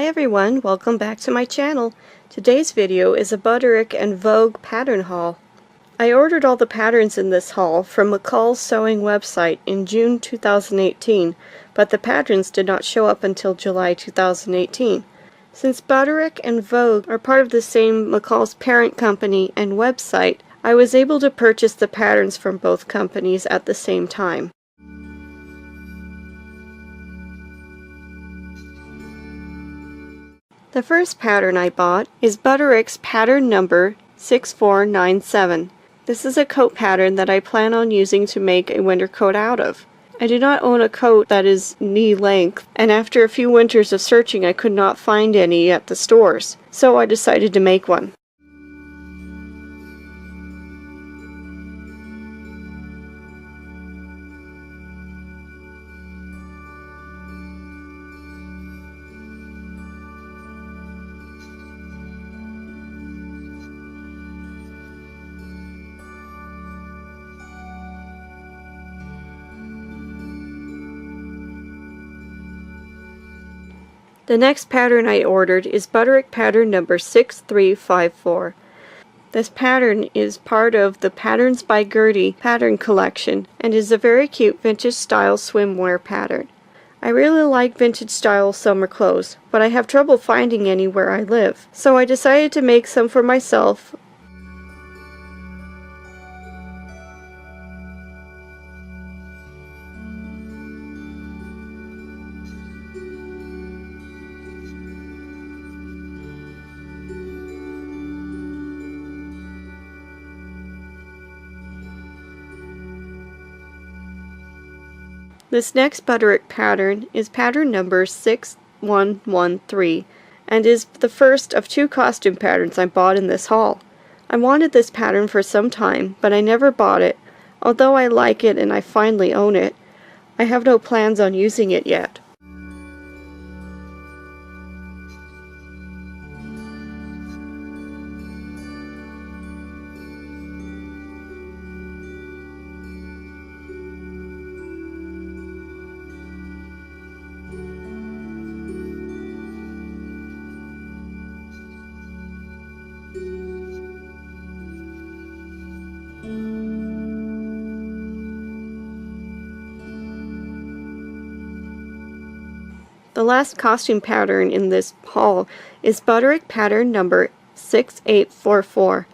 everyone, welcome back to my channel. Today's video is a Butterick and Vogue pattern haul. I ordered all the patterns in this haul from McCall's sewing website in June 2018, but the patterns did not show up until July 2018. Since Butterick and Vogue are part of the same McCall's parent company and website, I was able to purchase the patterns from both companies at the same time. The first pattern I bought is Butterick's pattern number 6497. This is a coat pattern that I plan on using to make a winter coat out of. I do not own a coat that is knee length, and after a few winters of searching I could not find any at the stores, so I decided to make one. The next pattern I ordered is Butterick pattern number 6354. This pattern is part of the Patterns by Gertie pattern collection and is a very cute vintage style swimwear pattern. I really like vintage style summer clothes, but I have trouble finding any where I live, so I decided to make some for myself. This next Butterick pattern is pattern number 6113 and is the first of two costume patterns I bought in this haul. I wanted this pattern for some time, but I never bought it. Although I like it and I finally own it, I have no plans on using it yet. The last costume pattern in this haul is Butterick pattern number 6844.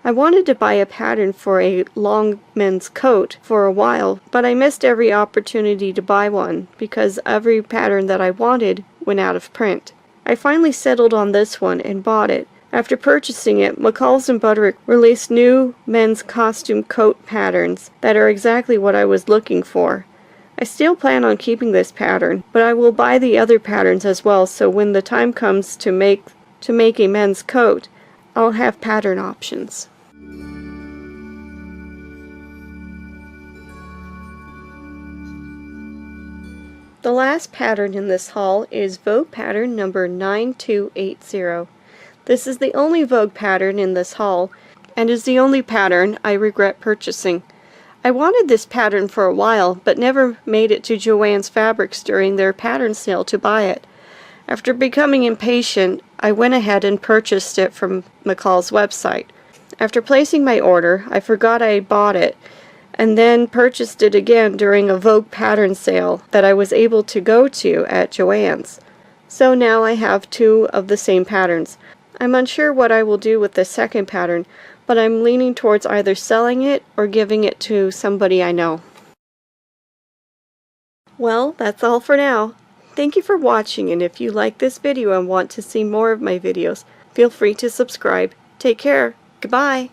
I wanted to buy a pattern for a long men's coat for a while, but I missed every opportunity to buy one because every pattern that I wanted went out of print. I finally settled on this one and bought it. After purchasing it, McCall's and Butterick released new men's costume coat patterns that are exactly what I was looking for. I still plan on keeping this pattern, but I will buy the other patterns as well, so when the time comes to make a men's coat, I'll have pattern options. The last pattern in this haul is Vogue pattern number 9280. This is the only Vogue pattern in this haul, and is the only pattern I regret purchasing. I wanted this pattern for a while, but never made it to Joann's Fabrics during their pattern sale to buy it. After becoming impatient, I went ahead and purchased it from McCall's website. After placing my order, I forgot I bought it, and then purchased it again during a Vogue pattern sale that I was able to go to at Joann's. So now I have two of the same patterns. I'm unsure what I will do with the second pattern, but I'm leaning towards either selling it or giving it to somebody I know. Well, that's all for now. Thank you for watching, and if you like this video and want to see more of my videos, feel free to subscribe. Take care. Goodbye.